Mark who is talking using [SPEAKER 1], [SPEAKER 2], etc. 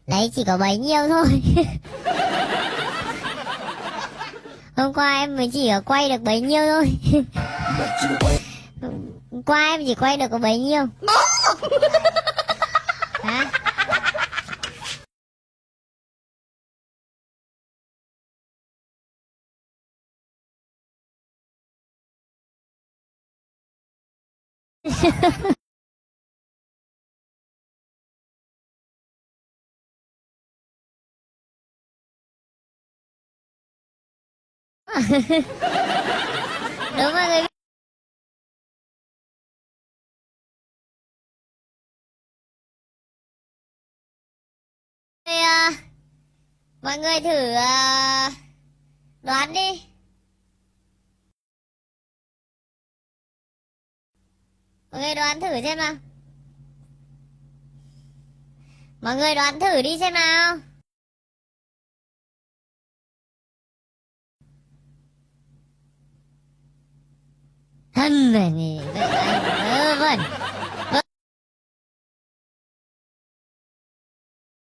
[SPEAKER 1] Đấy chỉ có bấy nhiêu thôi. Hôm qua em mới chỉ quay được bấy nhiêu thôi. Hôm qua em chỉ quay được có bấy nhiêu. Hả? Đúng mọi người. Mọi người thử đoán đi. Mọi người đoán thử xem nào. Mọi người đoán thử đi xem nào. Hâm này, vợ anh vớ vẩn.